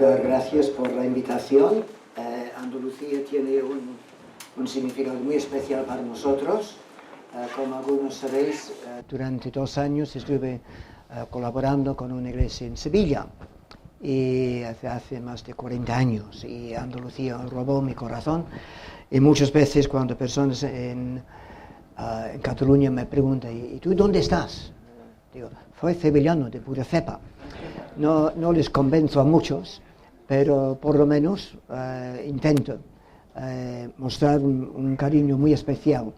dar gracias por la invitación. Andalucía tiene un significado muy especial para nosotros. Como algunos sabéis, durante 2 años estuve colaborando con una iglesia en Sevilla, y hace más de 40 años, y Andalucía robó mi corazón. Y muchas veces cuando personas en Cataluña me preguntan: ¿y tú dónde estás? Digo, soy sevillano de pura cepa. No les convenzo a muchos, pero por lo menos intento mostrar un cariño muy especial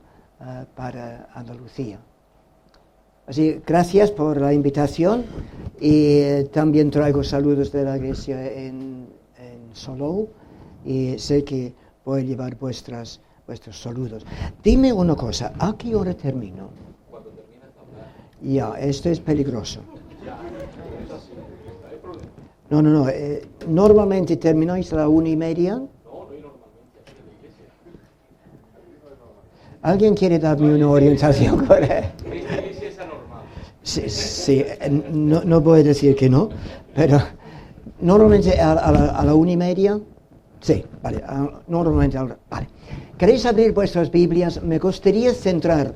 para Andalucía. Así, gracias por la invitación, y también traigo saludos de la iglesia en Salou, y sé que voy a llevar vuestros saludos. Dime una cosa, ¿a qué hora termino? Cuando terminas de Ya, hablar. esto es peligroso. No. Normalmente termináis a la 1:30. No, normalmente, aquí en la iglesia. ¿Alguien quiere darme una orientación? Esta iglesia es anormal. Sí, no voy a decir que no, pero normalmente a la 1:30. Sí, vale, normalmente vale. ¿Queréis abrir vuestras Biblias? Me gustaría centrar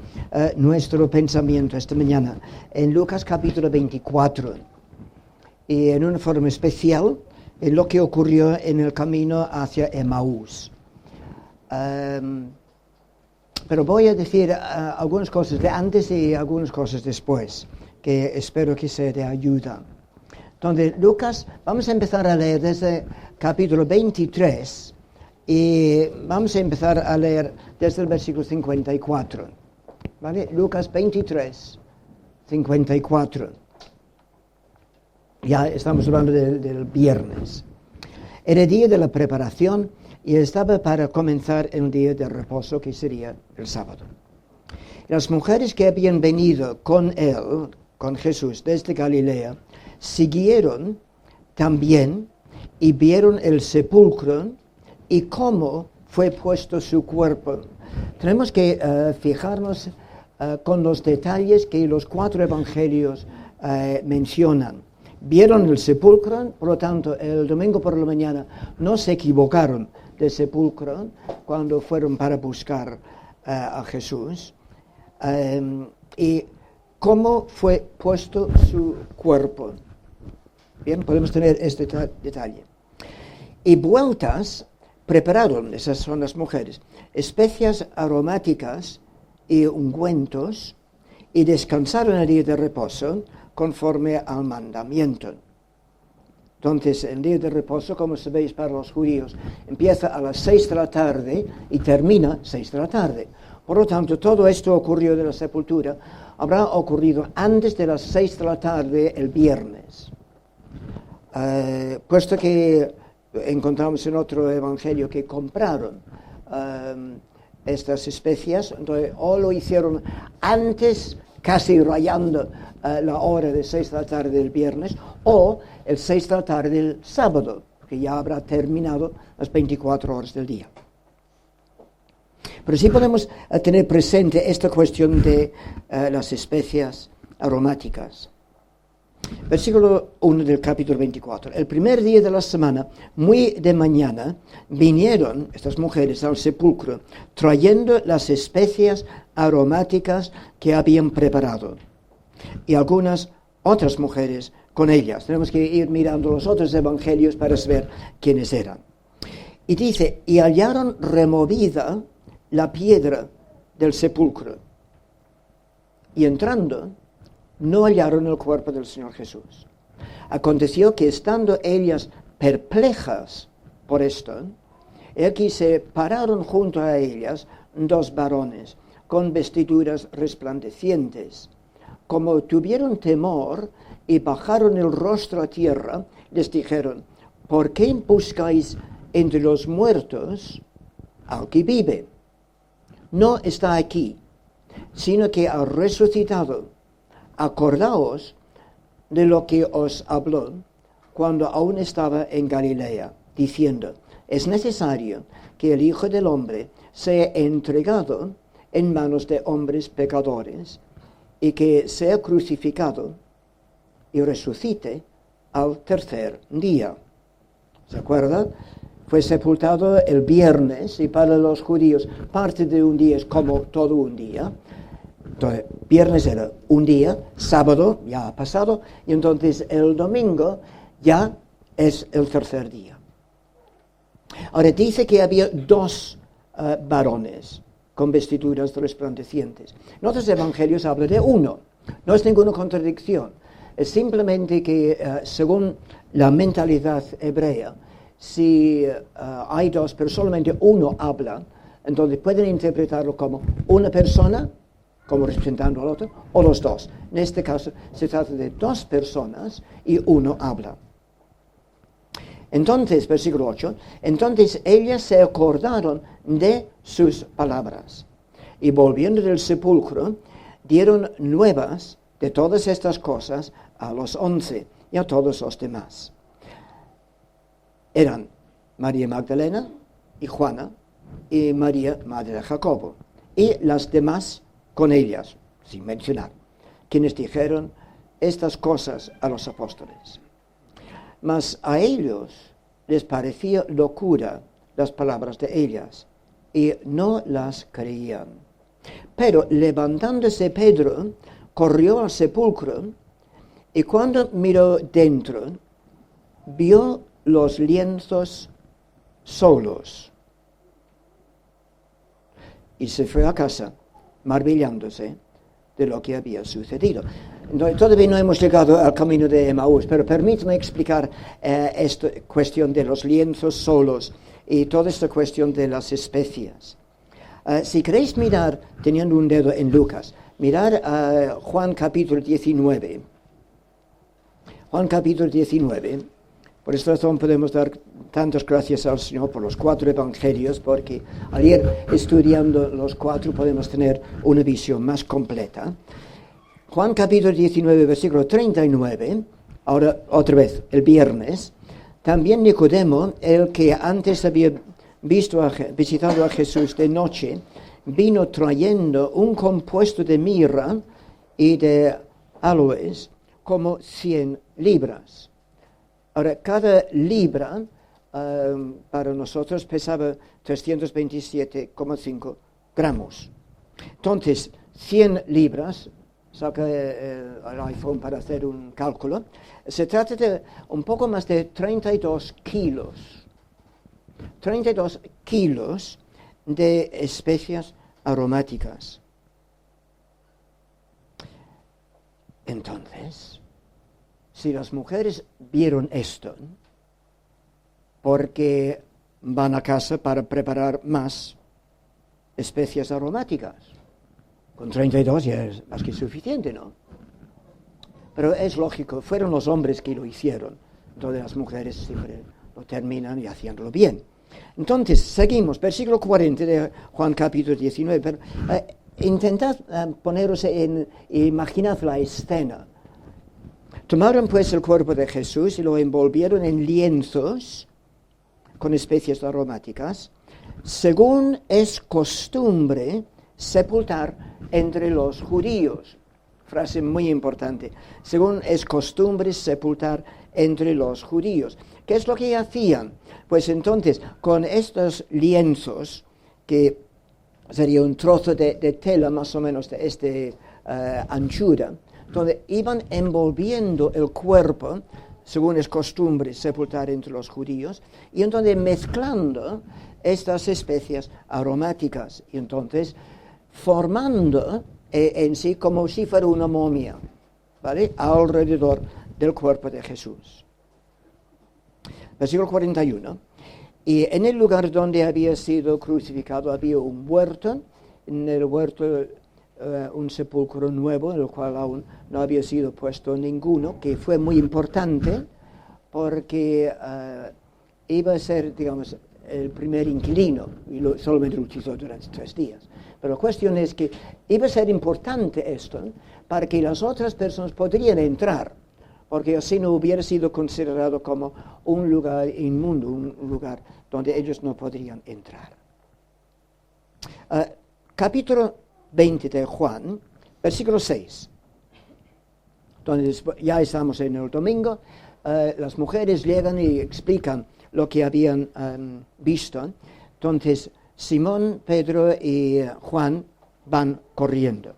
nuestro pensamiento esta mañana en Lucas capítulo 24. Y en una forma especial en lo que ocurrió en el camino hacia Emaús. Pero voy a decir algunas cosas de antes y algunas cosas después, que espero que sea de ayuda. Entonces, Lucas, vamos a empezar a leer desde capítulo 23, y vamos a empezar a leer desde el versículo 54. ¿Vale? Lucas 23, 54. Ya estamos hablando del viernes. Era día de la preparación y estaba para comenzar el día de reposo, que sería el sábado. Las mujeres que habían venido con él, con Jesús, desde Galilea, siguieron también y vieron el sepulcro y cómo fue puesto su cuerpo. Tenemos que fijarnos con los detalles que los 4 evangelios mencionan. Vieron el sepulcro, por lo tanto, el domingo por la mañana no se equivocaron de sepulcro cuando fueron para buscar a Jesús. Y cómo fue puesto su cuerpo. Bien, podemos tener este detalle. Y vueltas prepararon, esas son las mujeres, especias aromáticas y ungüentos, y descansaron el día de reposo conforme al mandamiento. Entonces, el día de reposo, como sabéis, para los judíos, empieza a las 6 de la tarde y termina 6 de la tarde. Por lo tanto, todo esto ocurrió de la sepultura, habrá ocurrido antes de las 6 de la tarde el viernes. Puesto que encontramos en otro evangelio que compraron estas especias, entonces o lo hicieron antes, casi rayando la hora de 6 de la tarde del viernes, o el 6 de la tarde del sábado, que ya habrá terminado las 24 horas del día. Pero sí podemos tener presente esta cuestión de las especias aromáticas. Versículo 1 del capítulo 24. El primer día de la semana, muy de mañana, vinieron estas mujeres al sepulcro, trayendo las especias aromáticas que habían preparado, y algunas otras mujeres con ellas. Tenemos que ir mirando los otros evangelios para saber quiénes eran. Y dice, y hallaron removida la piedra del sepulcro, y entrando, no hallaron el cuerpo del Señor Jesús. Aconteció que estando ellas perplejas por esto, aquí se pararon junto a ellas 2 varones con vestiduras resplandecientes. Como tuvieron temor y bajaron el rostro a tierra, les dijeron: ¿por qué buscáis entre los muertos al que vive? No está aquí, sino que ha resucitado. Acordaos de lo que os habló cuando aún estaba en Galilea, diciendo: es necesario que el Hijo del Hombre sea entregado en manos de hombres pecadores, y que sea crucificado y resucite al tercer día. ¿se acuerdan? Fue sepultado el viernes y para los judíos parte de un día es como todo un día. Entonces, viernes era un día, sábado ya ha pasado, y entonces el domingo ya es el tercer día. Ahora dice que había dos varones con vestiduras resplandecientes. En otros evangelios habla de uno. No es ninguna contradicción. Es simplemente que según la mentalidad hebrea, si hay dos, pero solamente uno habla, entonces pueden interpretarlo como una persona, como representando al otro, o los dos. En este caso se trata de dos personas y uno habla. Entonces, versículo 8, entonces ellas se acordaron de sus palabras y volviendo del sepulcro dieron nuevas de todas estas cosas a los 11 y a todos los demás. Eran María Magdalena y Juana y María, madre de Jacobo, y las demás con ellas, sin mencionar, quienes dijeron estas cosas a los apóstoles. Mas a ellos les parecía locura las palabras de ellas, y no las creían. Pero levantándose Pedro, corrió al sepulcro, y cuando miró dentro, vio los lienzos solos. Y se fue a casa, maravillándose de lo que había sucedido. Todavía no hemos llegado al camino de Emaús, pero permítame explicar esta cuestión de los lienzos solos y toda esta cuestión de las especias. Si queréis mirar, teniendo un dedo en Lucas, mirar Juan capítulo 19. Juan capítulo 19. Por esta razón podemos dar tantas gracias al Señor por los 4 evangelios, porque al ir estudiando los 4 podemos tener una visión más completa. Juan capítulo 19, versículo 39, ahora otra vez, el viernes, también Nicodemo, el que antes había visitado a Jesús de noche, vino trayendo un compuesto de mirra y de aloes como 100 libras. Ahora, cada libra para nosotros pesaba 327,5 gramos. Entonces, 100 libras, saca el iPhone para hacer un cálculo, se trata de un poco más de 32 kilos. 32 kilos de especias aromáticas. Entonces, si las mujeres vieron esto, porque van a casa para preparar más especias aromáticas, con 32 ya es más que suficiente, ¿no? Pero es lógico, fueron los hombres que lo hicieron, entonces las mujeres siempre lo terminan y haciéndolo bien. Entonces, seguimos, versículo 40 de Juan capítulo 19, pero intentad poneros imaginad la escena. Tomaron pues el cuerpo de Jesús y lo envolvieron en lienzos con especias aromáticas, según es costumbre sepultar entre los judíos. Frase muy importante. Según es costumbre sepultar entre los judíos. ¿Qué es lo que hacían? Pues entonces, con estos lienzos, que sería un trozo de tela más o menos de esta anchura, donde iban envolviendo el cuerpo, según es costumbre sepultar entre los judíos, y entonces mezclando estas especias aromáticas, y entonces formando en sí como si fuera una momia, ¿vale? Alrededor del cuerpo de Jesús. Versículo 41. Y en el lugar donde había sido crucificado había un huerto, en el huerto un sepulcro nuevo, en el cual aún no había sido puesto ninguno, que fue muy importante porque iba a ser, digamos, el primer inquilino, y solamente lo utilizó durante 3 días. Pero la cuestión es que iba a ser importante esto para que las otras personas podrían entrar, porque así no hubiera sido considerado como un lugar inmundo, un lugar donde ellos no podrían entrar. Capítulo 20 de Juan, versículo 6, donde ya estamos en el domingo, las mujeres llegan y explican lo que habían visto. Entonces, Simón, Pedro y Juan van corriendo.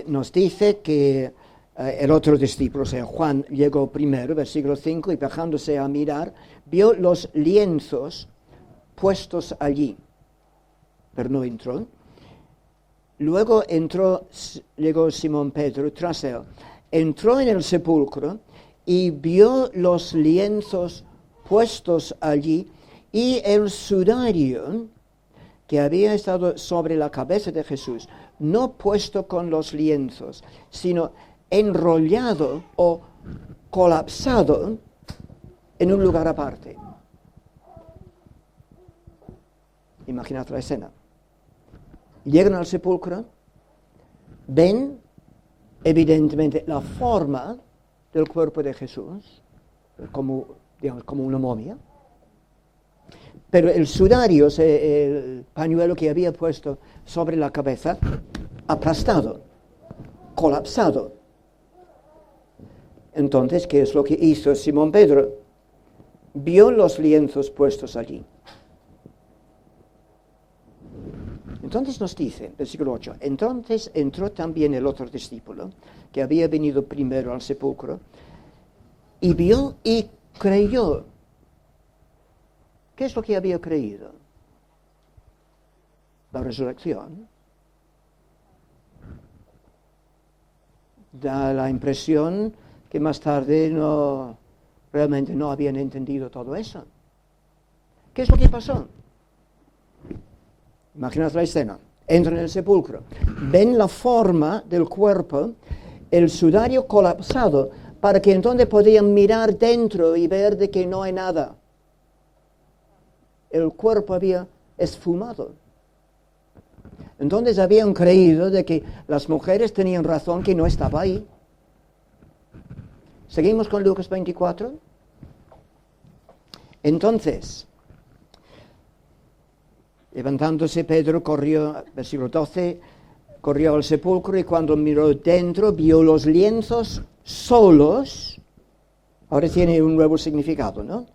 Nos dice que el otro discípulo, o sea, Juan, llegó primero, versículo 5, y bajándose a mirar, vio los lienzos puestos allí, pero no entró. Luego llegó Simón Pedro tras él, entró en el sepulcro y vio los lienzos puestos allí y el sudario que había estado sobre la cabeza de Jesús, no puesto con los lienzos, sino enrollado o colapsado en un lugar aparte. Imaginad la escena. Llegan al sepulcro, ven evidentemente la forma del cuerpo de Jesús, como una momia, pero el sudario, el pañuelo que había puesto sobre la cabeza, aplastado, colapsado. Entonces, ¿qué es lo que hizo Simón Pedro? Vio los lienzos puestos allí. Entonces nos dice, versículo 8, entonces entró también el otro discípulo, que había venido primero al sepulcro, y vio y creyó. ¿Qué es lo que había creído? La resurrección. Da la impresión que más tarde realmente no habían entendido todo eso. ¿Qué es lo que pasó? Imaginad la escena. Entran en el sepulcro, ven la forma del cuerpo, el sudario colapsado, para que entonces podían mirar dentro y ver de que no hay nada. El cuerpo había esfumado. Entonces habían creído de que las mujeres tenían razón, que no estaba ahí. Seguimos con Lucas 24. Entonces, levantándose Pedro, corrió, versículo 12, corrió al sepulcro y cuando miró dentro vio los lienzos solos. Ahora tiene un nuevo significado, ¿no?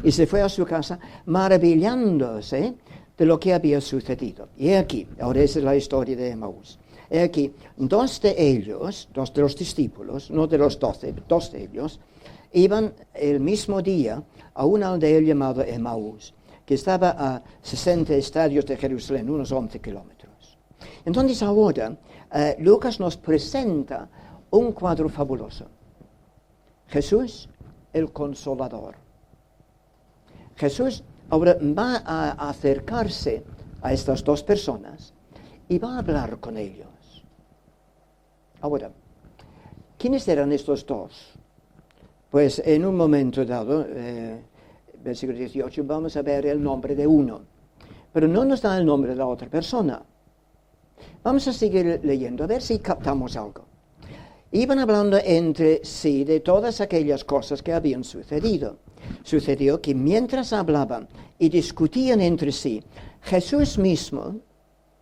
Y se fue a su casa maravillándose de lo que había sucedido. Y aquí, ahora esa es la historia de Emaús. He aquí, dos de los discípulos, no de los 12, dos de ellos, iban el mismo día a una aldea llamada Emaús, que estaba a 60 estadios de Jerusalén, unos 11 kilómetros. Entonces ahora, Lucas nos presenta un cuadro fabuloso. Jesús, el Consolador. Jesús ahora va a acercarse a estas dos personas y va a hablar con ellos. Ahora, ¿quiénes eran estos dos? Pues en un momento dado, versículo 18, vamos a ver el nombre de uno, pero no nos da el nombre de la otra persona. Vamos a seguir leyendo, a ver si captamos algo. Iban hablando entre sí de todas aquellas cosas que habían sucedido. Sucedió que mientras hablaban y discutían entre sí, Jesús mismo,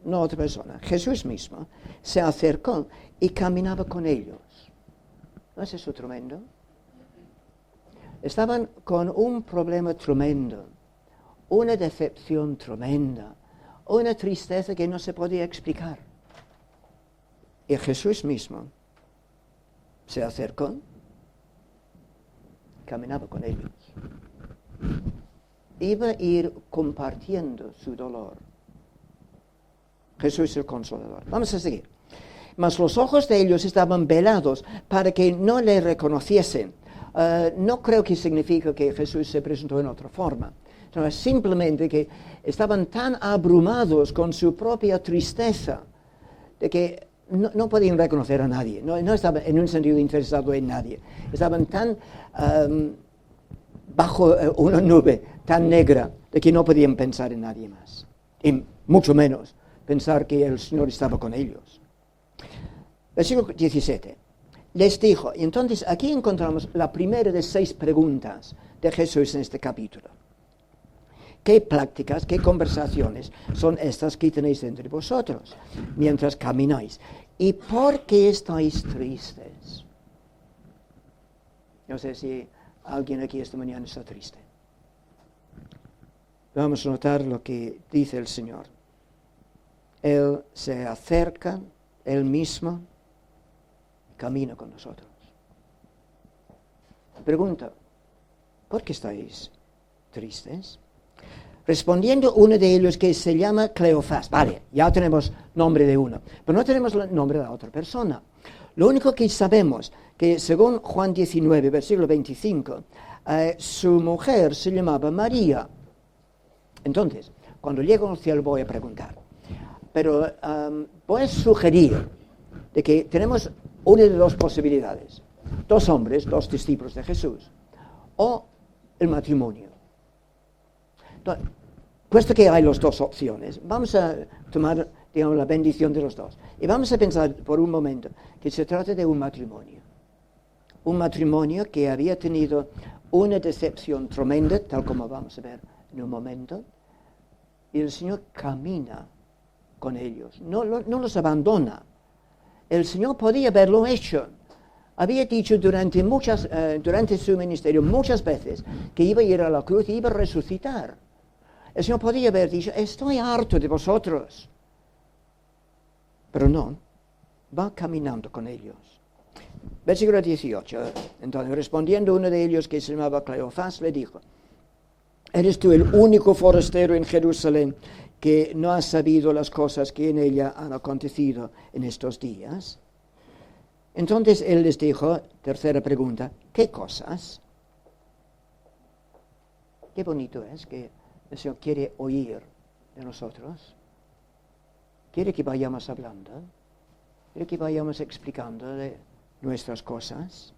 no otra persona, Jesús mismo, se acercó y caminaba con ellos. ¿No es eso tremendo? Estaban con un problema tremendo, una decepción tremenda, una tristeza que no se podía explicar. Y Jesús mismo se acercó, caminaba con ellos. Iba a ir compartiendo su dolor. Jesús el Consolador. Vamos a seguir. Mas los ojos de ellos estaban velados para que no le reconociesen. No creo que signifique que Jesús se presentó en otra forma. Simplemente que estaban tan abrumados con su propia tristeza de que no podían reconocer a nadie. No estaban en un sentido interesado en nadie. Estaban tan bajo una nube tan negra de que no podían pensar en nadie más. Y mucho menos pensar que el Señor estaba con ellos. Versículo 17. Les dijo, y entonces aquí encontramos la primera de 6 preguntas de Jesús en este capítulo. ¿Qué prácticas, qué conversaciones son estas que tenéis entre vosotros mientras camináis? ¿Y por qué estáis tristes? No sé si alguien aquí esta mañana está triste. vamos a notar lo que dice el Señor. Él se acerca, Él mismo, camina con nosotros. Pregunta, ¿por qué estáis tristes? Respondiendo uno de ellos, que se llama Cleofás. Vale, ya tenemos nombre de uno, pero no tenemos el nombre de la otra persona. Lo único que sabemos, que según Juan 19, versículo 25, su mujer se llamaba María. Entonces, cuando llego al cielo voy a preguntar. Pero voy a sugerir de que tenemos una de dos posibilidades. 2 hombres, 2 discípulos de Jesús, o el matrimonio. Entonces, puesto que hay las 2 opciones, vamos a tomar, digamos, la bendición de los 2. Y vamos a pensar por un momento que se trata de un matrimonio. Un matrimonio que había tenido una decepción tremenda, tal como vamos a ver en un momento, y el Señor camina con ellos, no los abandona. El Señor podía haberlo hecho. Había dicho durante su ministerio muchas veces que iba a ir a la cruz y iba a resucitar. El Señor podía haber dicho, estoy harto de vosotros. Pero no, va caminando con ellos. Versículo 18. Entonces, respondiendo uno de ellos, que se llamaba Cleofás, le dijo, ¿eres tú el único forastero en Jerusalén que no has sabido las cosas que en ella han acontecido en estos días? Entonces él les dijo, tercera pregunta, ¿qué cosas? Qué bonito es que el Señor quiere oír de nosotros. Quiere que vayamos hablando, quiere que vayamos explicando de nuestras cosas.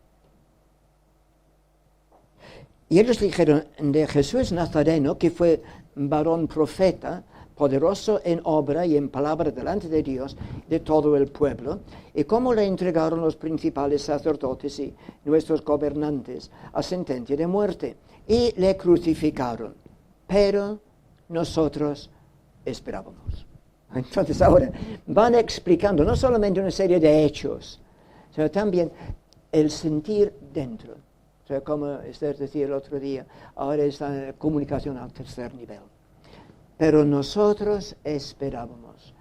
Y ellos dijeron de Jesús Nazareno, que fue varón profeta, poderoso en obra y en palabra delante de Dios, de todo el pueblo, y cómo le entregaron los principales sacerdotes y nuestros gobernantes a sentencia de muerte, y le crucificaron. Pero nosotros esperábamos. Entonces ahora van explicando no solamente una serie de hechos, sino también el sentir dentro. O sea, como Esther decía el otro día, ahora es la comunicación al tercer nivel. Pero nosotros esperábamos.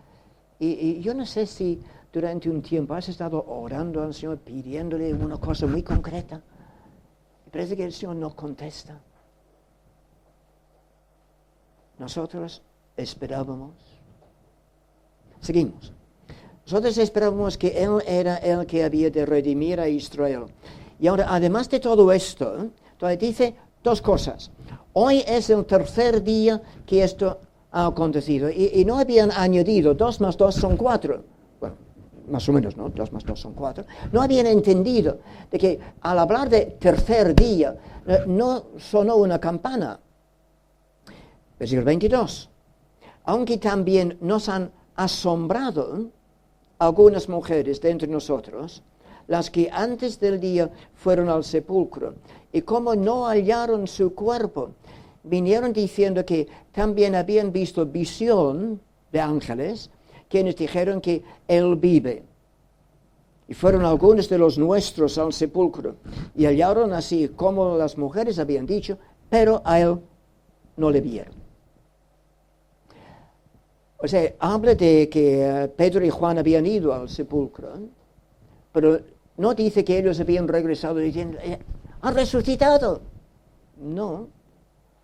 Y yo no sé si durante un tiempo has estado orando al Señor, pidiéndole una cosa muy concreta. Y parece que el Señor no contesta. Nosotros esperábamos. Seguimos. Nosotros esperábamos que Él era el que había de redimir a Israel. Y ahora, además de todo esto, entonces dice 2 cosas. Hoy es el tercer día que esto ha acontecido. Y no habían añadido 2 más 2 son 4. Bueno, más o menos, ¿no? 2 más 2 son 4. No habían entendido de que al hablar de tercer día, no sonó una campana. Versículo 22. Aunque también nos han asombrado algunas mujeres de entre nosotros, las que antes del día fueron al sepulcro, y como no hallaron su cuerpo, vinieron diciendo que también habían visto visión de ángeles, quienes dijeron que Él vive. Y fueron algunos de los nuestros al sepulcro, y hallaron así como las mujeres habían dicho, pero a Él no le vieron. O sea, habla de que Pedro y Juan habían ido al sepulcro, pero no dice que ellos habían regresado diciendo, ¡han resucitado! No,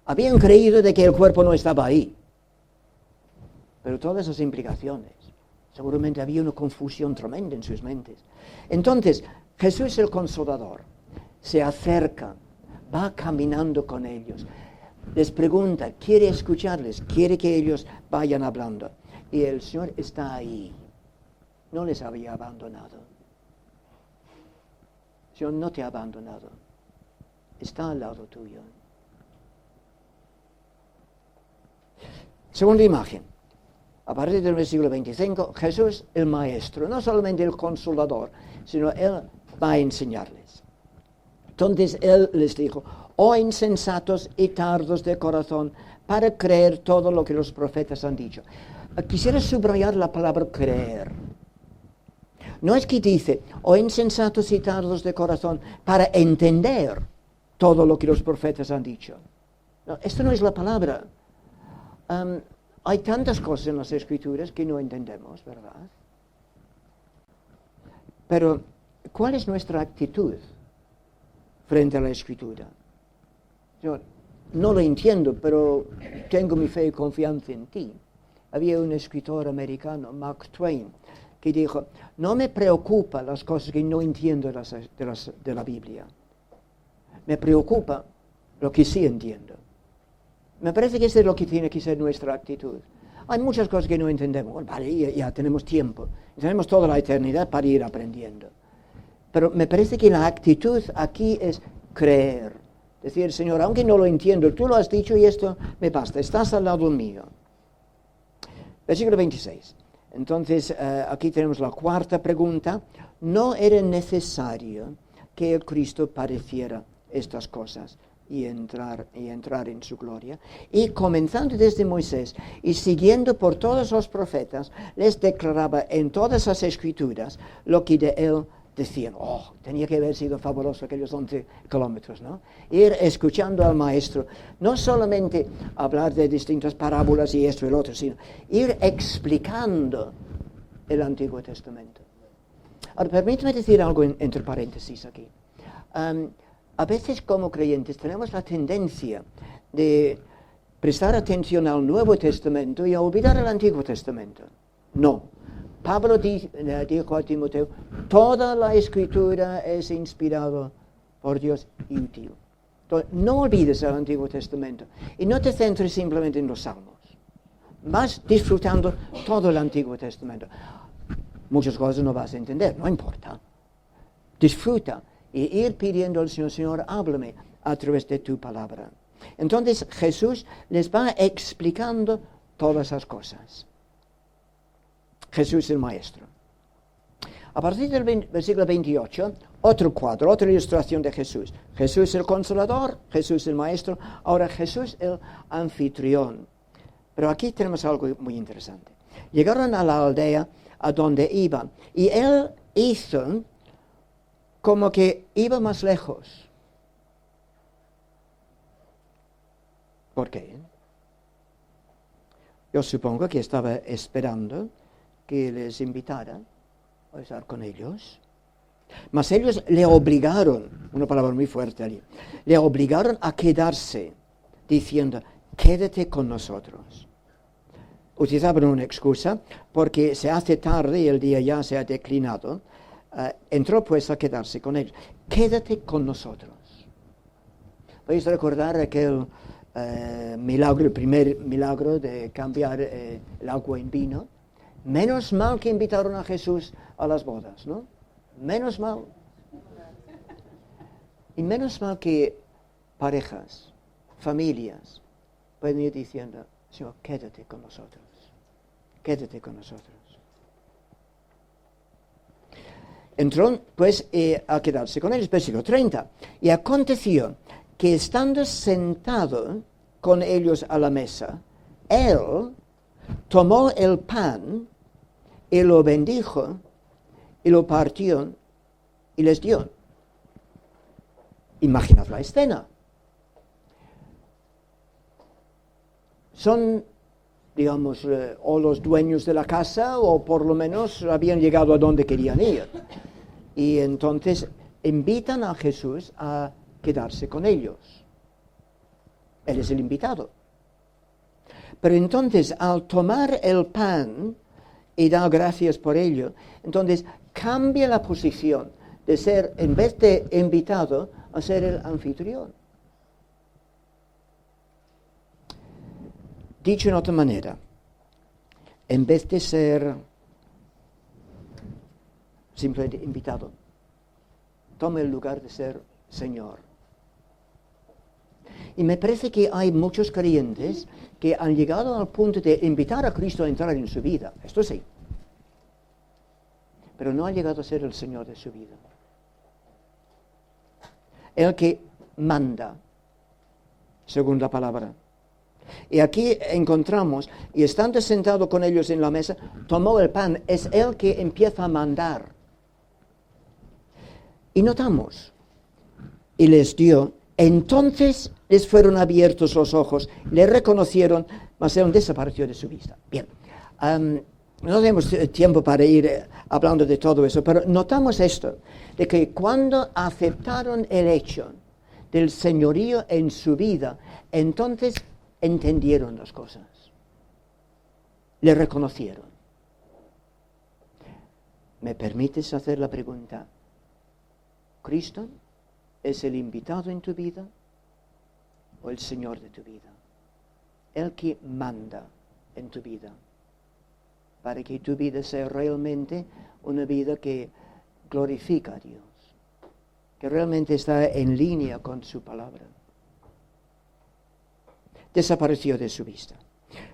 habían creído de que el cuerpo no estaba ahí. Pero todas esas implicaciones, seguramente había una confusión tremenda en sus mentes. Entonces, Jesús el Consolador se acerca, va caminando con ellos, les pregunta, quiere escucharles, quiere que ellos vayan hablando. Y el Señor está ahí, no les había abandonado. El Señor no te ha abandonado, está al lado tuyo. Segunda imagen, a partir del versículo 25, Jesús el Maestro, no solamente el Consolador, sino Él va a enseñarles. Entonces Él les dijo, oh insensatos y tardos de corazón, para creer todo lo que los profetas han dicho. Quisiera subrayar la palabra creer. No es que dice, oh insensatos y tardos de corazón, para entender todo lo que los profetas han dicho. No, esto no es la palabra. Hay tantas cosas en las Escrituras que no entendemos, ¿verdad? Pero, ¿cuál es nuestra actitud frente a la Escritura? Yo no lo entiendo, pero tengo mi fe y confianza en ti. Había un escritor americano, Mark Twain, que dijo, no me preocupa las cosas que no entiendo de la Biblia. Me preocupa lo que sí entiendo. Me parece que eso es lo que tiene que ser nuestra actitud. Hay muchas cosas que no entendemos. Bueno, vale, ya tenemos tiempo. Tenemos toda la eternidad para ir aprendiendo. Pero me parece que la actitud aquí es creer. Decir, Señor, aunque no lo entiendo, tú lo has dicho y esto me basta. Estás al lado mío. Versículo 26. Entonces, aquí tenemos la cuarta pregunta. No era necesario que el Cristo padeciera estas cosas y entrar en su gloria. Y comenzando desde Moisés y siguiendo por todos los profetas, les declaraba en todas las Escrituras lo que de él decían. Oh, tenía que haber sido fabuloso aquellos 11 kilómetros, ¿no? Ir escuchando al maestro, no solamente hablar de distintas parábolas y esto y lo otro, sino ir explicando el Antiguo Testamento. Ahora, permítame decir algo entre paréntesis aquí. A veces como creyentes tenemos la tendencia de prestar atención al Nuevo Testamento y a olvidar el Antiguo Testamento. No. Pablo dijo a Timoteo, toda la Escritura es inspirada por Dios y útil. Entonces, no olvides el Antiguo Testamento y no te centres simplemente en los Salmos. Vas disfrutando todo el Antiguo Testamento. Muchas cosas no vas a entender, no importa. Disfruta. Y ir pidiendo al Señor, Señor, háblame a través de tu palabra. Entonces Jesús les va explicando todas esas cosas. Jesús el Maestro. A partir del versículo 28, otro cuadro, otra ilustración de Jesús. Jesús el Consolador, Jesús el Maestro, ahora Jesús el Anfitrión. Pero aquí tenemos algo muy interesante. Llegaron a la aldea a donde iban y él hizo como que iba más lejos. ¿Por qué? Yo supongo que estaba esperando que les invitara a estar con ellos. Mas ellos le obligaron, una palabra muy fuerte allí, le obligaron a quedarse, diciendo, quédate con nosotros. Utilizaban una excusa, porque se hace tarde y el día ya se ha declinado. Entró pues a quedarse con ellos. Quédate con nosotros. Podéis recordar aquel milagro, el primer milagro de cambiar el agua en vino. Menos mal que invitaron a Jesús a las bodas, ¿no? Menos mal. Y menos mal que parejas, familias, pueden ir diciendo, Señor, quédate con nosotros. Quédate con nosotros. Entró pues a quedarse con ellos, versículo 30. Y aconteció que estando sentado con ellos a la mesa, él tomó el pan y lo bendijo y lo partió y les dio. Imaginad la escena. Son, digamos, o los dueños de la casa o por lo menos habían llegado a donde querían ir. Y entonces invitan a Jesús a quedarse con ellos. Él es el invitado. Pero entonces, al tomar el pan y dar gracias por ello, entonces cambia la posición de ser, en vez de invitado, a ser el anfitrión. Dicho en otra manera, en vez de ser simplemente invitado, toma el lugar de ser Señor. Y me parece que hay muchos creyentes que han llegado al punto de invitar a Cristo a entrar en su vida. Esto sí. Pero no ha llegado a ser el Señor de su vida. El que manda, según la palabra. Y aquí encontramos, y estando sentado con ellos en la mesa, tomó el pan. Es él que empieza a mandar. Y notamos, y les dio. Entonces les fueron abiertos los ojos, le reconocieron, mas él desapareció de su vista. Bien, no tenemos tiempo para ir hablando de todo eso, pero notamos esto, de que cuando aceptaron el hecho del señorío en su vida, entonces entendieron las cosas, le reconocieron. ¿Me permites hacer la pregunta? ¿Cristo es el invitado en tu vida o el Señor de tu vida? El que manda en tu vida, para que tu vida sea realmente una vida que glorifica a Dios, que realmente está en línea con su palabra. Desapareció de su vista.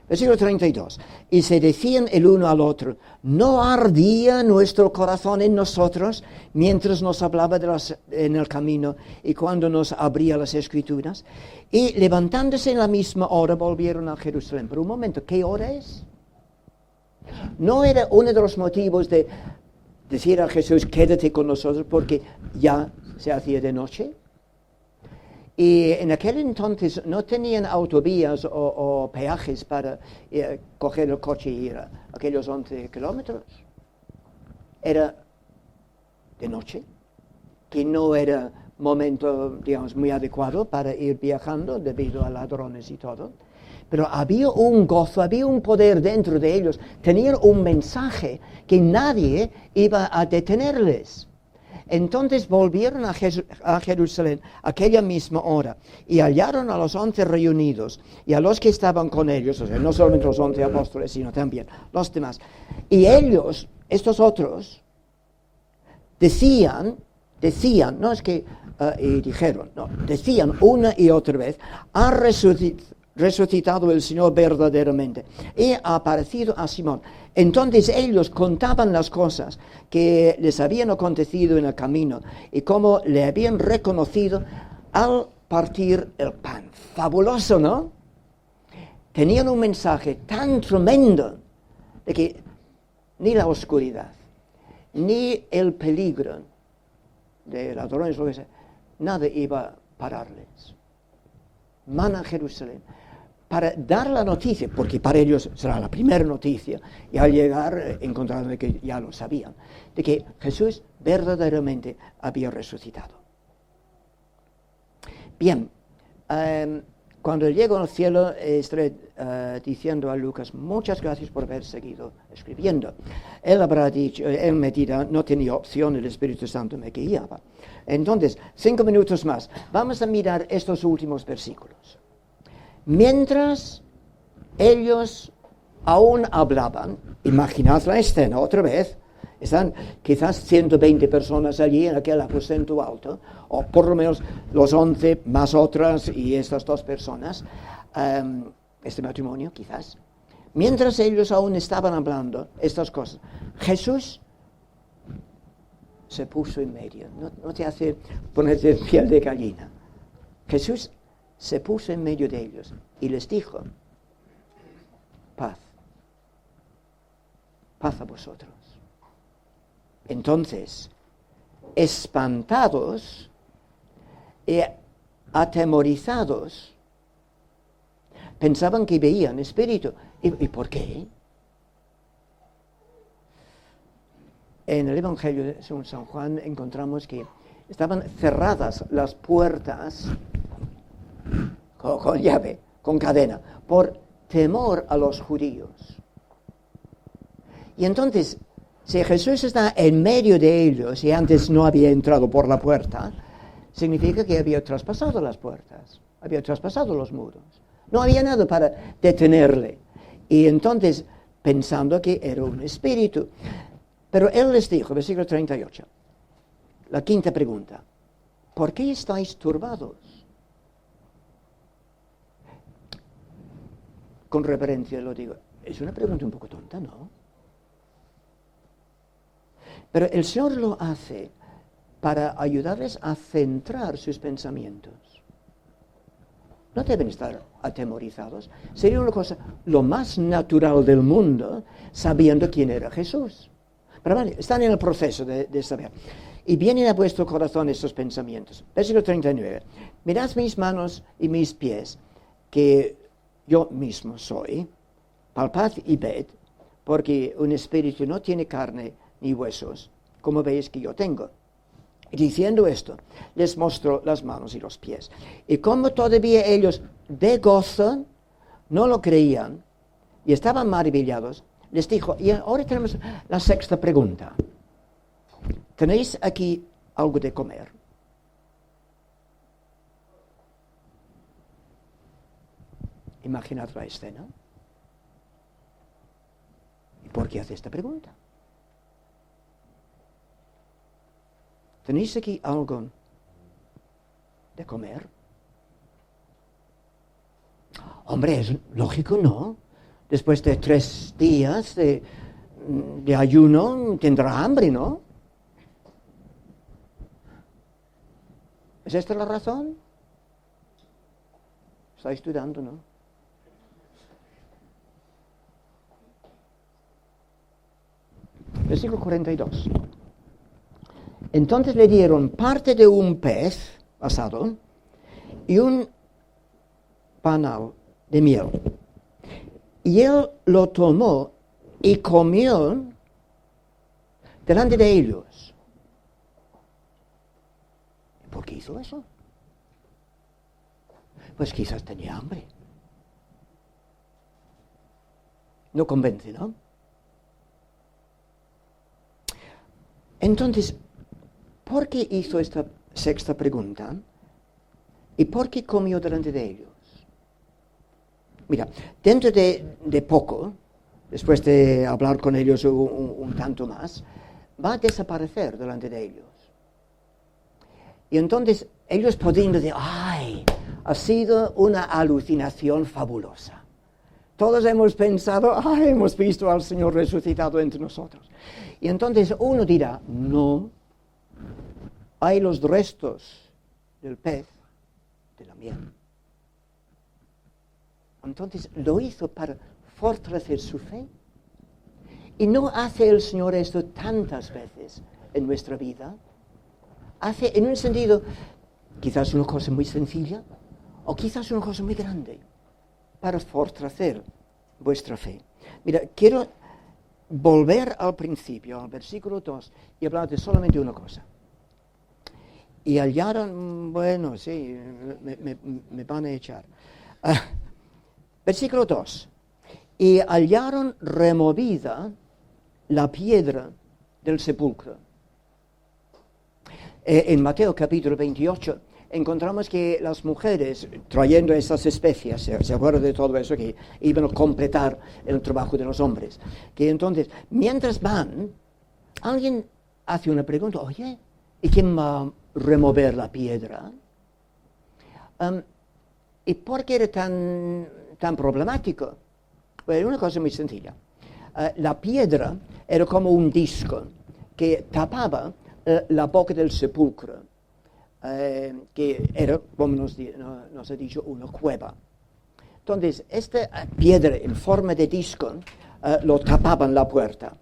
Versículo 32. Y se decían el uno al otro, ¿no ardía nuestro corazón en nosotros mientras nos hablaba en el camino y cuando nos abría las Escrituras? Y levantándose en la misma hora volvieron a Jerusalén. Pero un momento, ¿qué hora es? ¿No era uno de los motivos de decir a Jesús, quédate con nosotros porque ya se hacía de noche? Y en aquel entonces no tenían autovías o peajes para coger el coche y ir a aquellos 11 kilómetros. Era de noche, que no era momento, digamos, muy adecuado para ir viajando debido a ladrones y todo. Pero había un gozo, había un poder dentro de ellos. Tenían un mensaje que nadie iba a detenerles. Entonces volvieron a Jerusalén aquella misma hora y hallaron a los 11 reunidos y a los que estaban con ellos, o sea, no solamente los 11 apóstoles, sino también los demás. Y ellos, estos otros, decían, no es que y dijeron, no, decían una y otra vez, ha resucitado el Señor verdaderamente y ha aparecido a Simón. Entonces ellos contaban las cosas que les habían acontecido en el camino y cómo le habían reconocido al partir el pan. Fabuloso, ¿no? Tenían un mensaje tan tremendo de que ni la oscuridad, ni el peligro de ladrones, lo que sea, nada iba a pararles. Van a Jerusalén para dar la noticia, porque para ellos será la primera noticia, y al llegar encontraron que ya lo sabían, de que Jesús verdaderamente había resucitado. Bien, cuando llego al cielo estaré diciendo a Lucas, muchas gracias por haber seguido escribiendo. Él habrá dicho, él me dirá, no tenía opción, el Espíritu Santo me guiaba. Entonces, 5 minutos más, vamos a mirar estos últimos versículos. Mientras ellos aún hablaban, imaginad la escena otra vez, están quizás 120 personas allí en aquel aposento alto, o por lo menos los 11 más otras y estas 2 personas, este matrimonio quizás. Mientras ellos aún estaban hablando estas cosas, Jesús se puso en medio. No te hace ponerte en piel de gallina. Jesús se puso en medio de ellos y les dijo, paz, paz a vosotros. Entonces, espantados y atemorizados, pensaban que veían espíritu. ¿Y por qué? En el Evangelio de San Juan encontramos que estaban cerradas las puertas con llave, con cadena, por temor a los judíos. Y entonces, si Jesús está en medio de ellos y antes no había entrado por la puerta, significa que había traspasado las puertas, había traspasado los muros. No había nada para detenerle. Y entonces, pensando que era un espíritu. Pero él les dijo, versículo 38, la quinta pregunta, ¿por qué estáis turbados? Con reverencia lo digo, es una pregunta un poco tonta, ¿no? Pero el Señor lo hace para ayudarles a centrar sus pensamientos. No deben estar atemorizados. Sería una cosa lo más natural del mundo, sabiendo quién era Jesús. Pero vale, están en el proceso de saber. Y vienen a vuestro corazón estos pensamientos. Versículo 39. Mirad mis manos y mis pies, que yo mismo soy, palpad y ved, porque un espíritu no tiene carne ni huesos, como veis que yo tengo. Y diciendo esto, les mostró las manos y los pies. Y como todavía ellos de gozo no lo creían y estaban maravillados, les dijo, y ahora tenemos la sexta pregunta. ¿Tenéis aquí algo de comer? Imaginad la escena. ¿Y por qué hace esta pregunta? ¿Tenéis aquí algo de comer? Hombre, es lógico, ¿no? Después de 3 días de ayuno tendrá hambre, ¿no? ¿Es esta la razón? Estáis dudando, ¿no? Versículo 42. Entonces le dieron parte de un pez asado y un panal de miel. Y él lo tomó y comió delante de ellos. ¿Por qué hizo eso? Pues quizás tenía hambre. No convence, ¿no? Entonces, ¿por qué hizo esta sexta pregunta? ¿Y por qué comió delante de ellos? Mira, dentro de poco, después de hablar con ellos un tanto más, va a desaparecer delante de ellos. Y entonces ellos podrían decir, ¡ay! Ha sido una alucinación fabulosa. Todos hemos pensado, ¡ay! Hemos visto al Señor resucitado entre nosotros. Y entonces uno dirá, no, hay los restos del pez, de la miel. Entonces lo hizo para fortalecer su fe. Y no hace el Señor esto tantas veces en nuestra vida. Hace en un sentido, quizás una cosa muy sencilla, o quizás una cosa muy grande, para fortalecer vuestra fe. Mira, quiero volver al principio, al versículo 2, y hablar de solamente una cosa. Y hallaron, bueno, sí, me van a echar. Versículo 2. Y hallaron removida la piedra del sepulcro. En Mateo capítulo 28 encontramos que las mujeres, trayendo esas especias, se acuerdan de todo eso, que iban a completar el trabajo de los hombres. Que entonces, mientras van, alguien hace una pregunta, oye, ¿y quién va a remover la piedra? ¿Y por qué era tan problemático? Pues una cosa muy sencilla. La piedra era como un disco que tapaba la boca del sepulcro, que era, como nos ha dicho, una cueva. Entonces, esta piedra en forma de disco lo tapaban la puerta.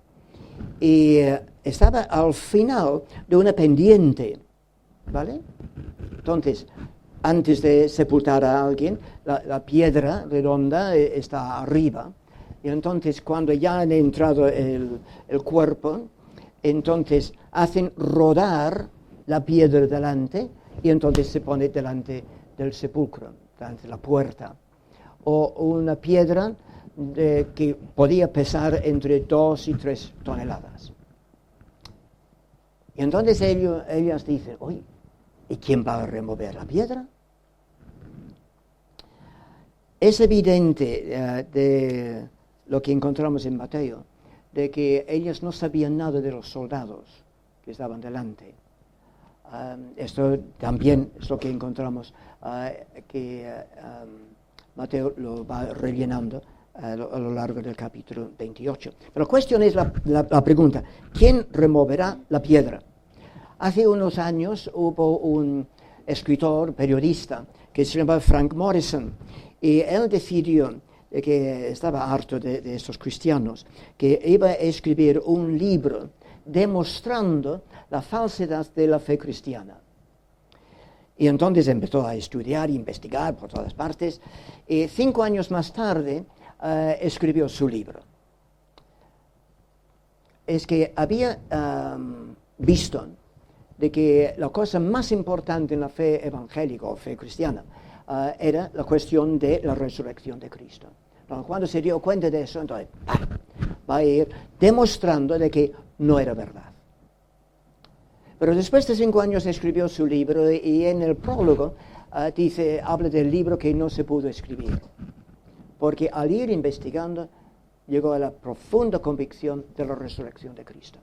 Y estaba al final de una pendiente, ¿vale? Entonces, antes de sepultar a alguien, la piedra redonda está arriba. Y entonces, cuando ya han entrado el cuerpo, entonces hacen rodar la piedra delante y entonces se pone delante del sepulcro, delante de la puerta. O una piedra que podía pesar entre 2 y 3 toneladas. Y entonces ellas dicen, oye, ¿y quién va a remover la piedra? Es evidente de lo que encontramos en Mateo, de que ellas no sabían nada de los soldados que estaban delante. Esto también es lo que encontramos, que Mateo lo va rellenando a lo largo del capítulo 28. Pero la cuestión es la pregunta, ¿quién removerá la piedra? Hace unos años hubo un escritor, periodista, que se llamaba Frank Morison, y él decidió que estaba harto de estos cristianos, que iba a escribir un libro demostrando la falsedad de la fe cristiana. Y entonces empezó a estudiar e investigar por todas partes. Y 5 años más tarde escribió su libro. Es que había visto de que la cosa más importante en la fe evangélica o fe cristiana era la cuestión de la resurrección de Cristo. Entonces, cuando se dio cuenta de eso, entonces va a ir demostrando de que no era verdad. Pero después de 5 años escribió su libro y en el prólogo habla del libro que no se pudo escribir. Porque al ir investigando llegó a la profunda convicción de la resurrección de Cristo.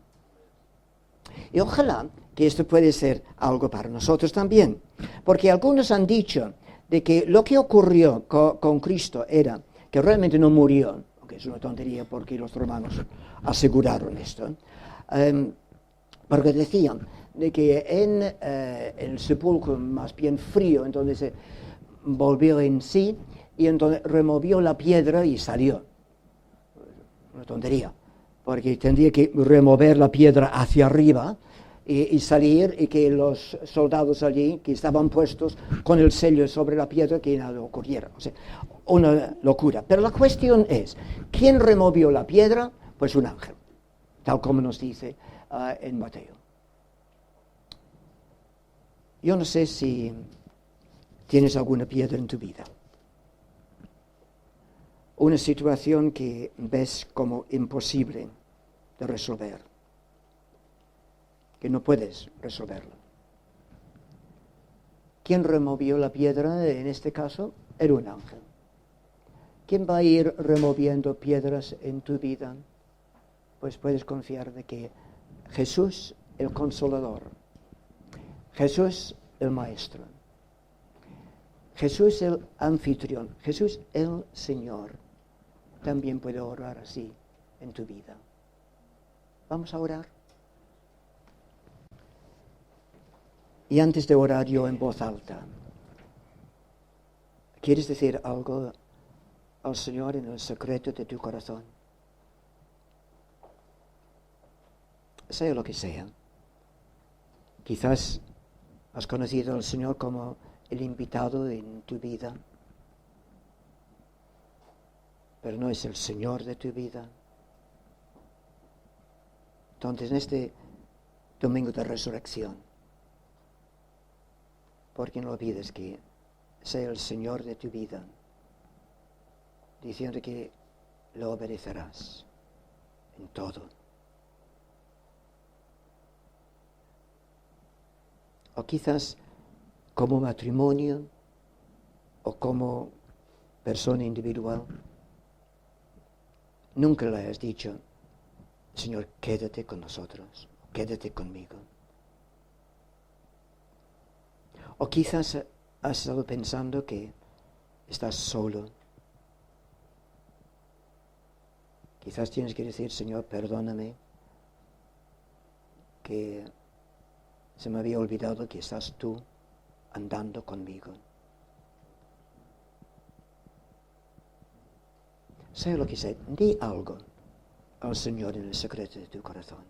Y ojalá que esto puede ser algo para nosotros también. Porque algunos han dicho de que lo que ocurrió con Cristo era que realmente no murió, aunque es una tontería porque los romanos aseguraron esto, porque decían de que en el sepulcro más bien frío, entonces se volvió en sí y entonces removió la piedra y salió. Una tontería, porque tendría que remover la piedra hacia arriba y salir y que los soldados allí que estaban puestos con el sello sobre la piedra que nada ocurriera. O sea, una locura. Pero la cuestión es, ¿quién removió la piedra? Pues un ángel, tal como nos dice en Mateo. Yo no sé si tienes alguna piedra en tu vida. Una situación que ves como imposible de resolver, que no puedes resolverla. ¿Quién removió la piedra en este caso? Era un ángel. ¿Quién va a ir removiendo piedras en tu vida? Pues puedes confiar de que Jesús, el Consolador, Jesús, el Maestro, Jesús, el Anfitrión, Jesús, el Señor, también puede orar así en tu vida. Vamos a orar. Y antes de orar yo en voz alta, ¿quieres decir algo al Señor en el secreto de tu corazón? Sea lo que sea. Quizás has conocido al Señor como el invitado en tu vida, pero no es el Señor de tu vida. Entonces, en este domingo de resurrección, porque no olvides que sea el Señor de tu vida, diciendo que lo obedecerás en todo. O quizás como matrimonio o como persona individual, nunca le has dicho, Señor, quédate con nosotros, quédate conmigo. O quizás has estado pensando que estás solo. Quizás tienes que decir, Señor, perdóname, que se me había olvidado que estás tú andando conmigo. Sea lo que sea, di algo al Señor en el secreto de tu corazón.